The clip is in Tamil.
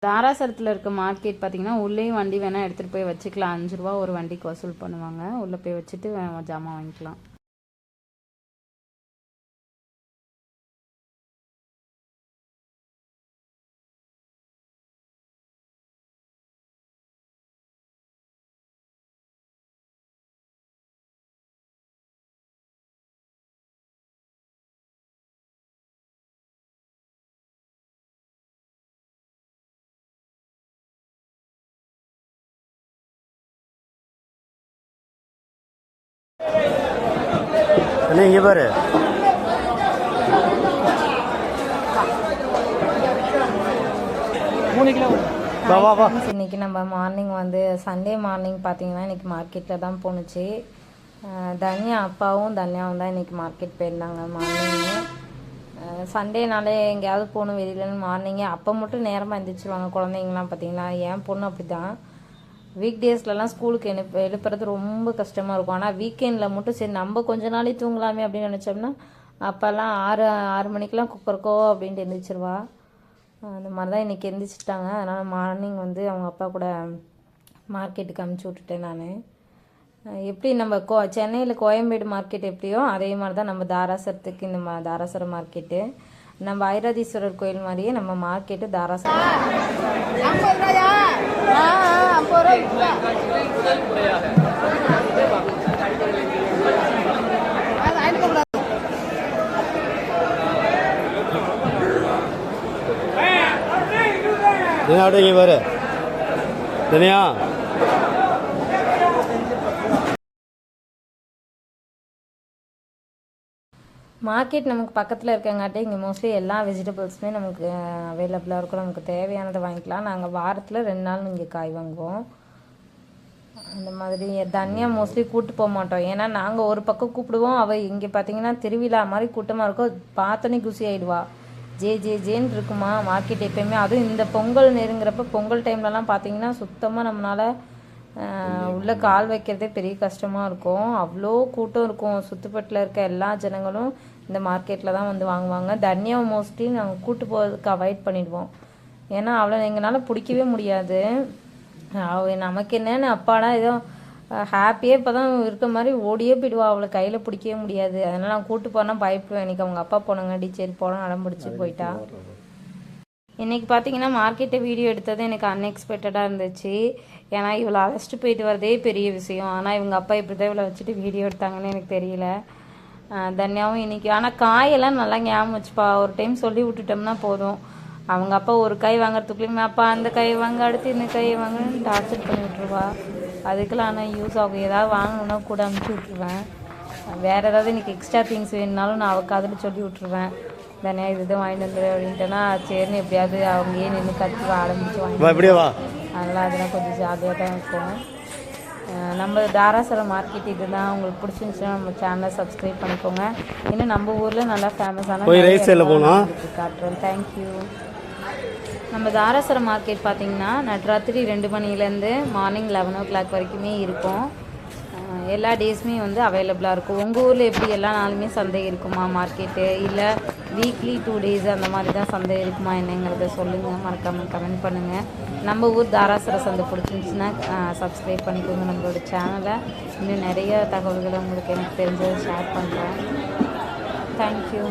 தாராசுரத்தில் இருக்க மார்க்கெட் பார்த்தீங்கன்னா உள்ளேயும் வண்டி வேணால் எடுத்துகிட்டு போய் வச்சுக்கலாம். 5 ரூபா ஒரு வண்டிக்கு வசூல் பண்ணுவாங்க. உள்ளே போய் வச்சுட்டு ஜாமான் வாங்கிக்கலாம். இங்கே பாரு இன்னைக்கு நம்ம மார்னிங் வந்து சண்டே மார்னிங் பார்த்தீங்கன்னா இன்றைக்கி மார்க்கெட்டில் தான் போணுச்சு. தன்யா அப்பாவும் தன்யாவும் தான் இன்றைக்கி மார்க்கெட் போயிருந்தாங்க மார்னிங்கு. சண்டேனாலே எங்கேயாவது போகணும் வெளியிலன்னு மார்னிங்கே அப்போ மட்டும் நேரமாக எழுந்திரிச்சிருவாங்க குழந்தைங்களாம். பார்த்தீங்களா என் பொண்ணு அப்படி தான். வீக் டேஸ்லலாம் ஸ்கூலுக்கு எழுப்புறது ரொம்ப கஷ்டமாக இருக்கும். ஆனால் வீக்கெண்டில் மட்டும் சரி நம்ம கொஞ்ச நாளே தூங்கலாமே அப்படின்னு நினச்சோம்னா அப்போல்லாம் 6 மணிக்கெலாம் குக்கருக்கோ அப்படின்ட்டு எழுந்திரிச்சிருவா. அந்த மாதிரி தான் இன்றைக்கி எழுந்திரிச்சிட்டாங்க. அதனால் மார்னிங் வந்து அவங்க அப்பா கூட மார்க்கெட்டுக்கு அமுச்சு விட்டுட்டேன் நான். எப்படி நம்ம சென்னையில் கோயம்பேடு மார்க்கெட் எப்படியோ அதே மாதிரி தான் நம்ம தாராசுரத்துக்கு இந்த தாராசுரம் மார்க்கெட்டு. நம்ம ஐராதீஸ்வரர் கோயில் மாதிரியே நம்ம மார்க்கெட்டு தாராசுரம். இங்கே பாரு தனியா மார்க்கெட் நமக்கு பக்கத்தில் இருக்கங்காட்டி இங்கே மோஸ்ட்லி எல்லா வெஜிடபிள்ஸுமே நமக்கு அவைலபிளாக இருக்கும். நமக்கு தேவையானதை வாங்கிக்கலாம். நாங்கள் வாரத்தில் 2 நாள் இங்கே காய் வாங்குவோம். அந்த மாதிரி தனியா மோஸ்ட்லி கூப்பிட்டு போக மாட்டோம். ஏன்னா நாங்கள் ஒரு பக்கம் கூப்பிடுவோம். அவள் இங்கே பார்த்தீங்கன்னா திருவிழா மாதிரி கூட்டமாக இருக்கும். பார்த்தோன்னே குசி ஆகிடுவா. ஜேன்னு இருக்குமா மார்க்கெட் எப்போயுமே. அதுவும் இந்த பொங்கல் நெருங்குறப்ப பொங்கல் டைம்லலாம் பார்த்தீங்கன்னா சுத்தமாக நம்மளால் உள்ளே கால் வைக்கிறதே பெரிய கஷ்டமாக இருக்கும். அவ்வளோ கூட்டம் இருக்கும். சுற்றுப்பட்டில் இருக்க எல்லா ஜனங்களும் இந்த மார்க்கெட்டில் தான் வந்து வாங்குவாங்க. தனியாவை மோஸ்ட்லி நாங்கள் கூட்டு போகிறதுக்கு அவாய்ட் பண்ணிடுவோம். ஏன்னா அவளை எங்களால் பிடிக்கவே முடியாது. நமக்கு என்னென்னு அப்பாடா ஏதோ ஹாப்பியாக இப்போ தான் இருக்க மாதிரி ஓடியே போயிடுவா. அவளை கையில் பிடிக்கவே முடியாது. அதனால் நான் கூட்டு போனால் பயப்படுவேன். இன்றைக்கி அவங்க அப்பா போனாங்க சரி போனால் அடம்பிடிச்சி போயிட்டா. இன்றைக்கி பார்த்தீங்கன்னா மார்க்கெட்டை வீடியோ எடுத்தது எனக்கு அன்எக்ஸ்பெக்டடாக இருந்துச்சு. ஏன்னா இவளை அழைச்சிட்டு போயிட்டு வரதே பெரிய விஷயம். ஆனால் இவங்க அப்பா இப்படி தான் இவளை வச்சுட்டு வீடியோ எடுத்தாங்கன்னு எனக்கு தெரியல. தன்யாவும் இன்றைக்கி ஆனால் காயெல்லாம் நல்லா ஞாபகம் வச்சுப்பா. ஒரு டைம் சொல்லி விட்டுட்டோம்னா போதும். அவங்க அப்பா ஒரு காய் வாங்குறதுக்குள்ளேயுமே அப்பா அந்த காயை வாங்க அடுத்து இந்த காயை வாங்கன்னு டார்ச்சர் பண்ணி விட்ருவா. அதுக்கெல்லாம் ஆனால் யூஸ் ஆகும். ஏதாவது வாங்கணுன்னா கூட அனுப்பிச்சி விட்ருவேன். வேறு ஏதாவது இன்றைக்கி எக்ஸ்ட்ரா திங்ஸ் வேணுனாலும் நான் அவள் காதில் சொல்லி விட்ருவேன். தானே இது வாங்கிட்டு வந்துடு அப்படின்ட்டுனா சரின்னு எப்படியாவது அவங்க ஏன் நின்று கற்று ஆரம்பிச்சு வாங்கி. அதனால் அதெல்லாம் கொஞ்சம் ஜாலியாக தான் இருக்கும். நம்ம தாராசுரம் மார்க்கெட் இது தான். உங்களுக்கு பிடிச்சிருந்துச்சுன்னா நம்ம சேனலை சப்ஸ்கிரைப் பண்ணிக்கோங்க. இன்னும் நம்ம ஊரில் நல்லா ஃபேமஸான காட்டுறோம். தேங்க்யூ. நம்ம தாராசுரம் மார்க்கெட் பார்த்திங்கன்னா நடுராத்திரி 2 மணிலேருந்து மார்னிங் 11 o'clock வரைக்குமே இருக்கும். எல்லா டேஸுமே வந்து அவைலபிளாக இருக்கும். உங்கள் ஊரில் எப்படி எல்லா நாளுமே சந்தை இருக்குமா மார்க்கெட்டு, இல்லை வீக்லி 2 days அந்த மாதிரி தான் சந்தை இருக்குமா என்னங்கிறத சொல்லுங்கள். மறக்காமல் கமெண்ட் பண்ணுங்கள். நம்ம ஊர் தாராசுர சந்தை பிடிச்சிருந்துச்சுன்னா சப்ஸ்கிரைப் பண்ணிக்கோங்க நம்மளோட சேனலை. இன்னும் நிறைய தகவல்களை உங்களுக்கு எனக்கு தெரிஞ்சதை ஷேர் பண்ணுறேன். தேங்க்யூ.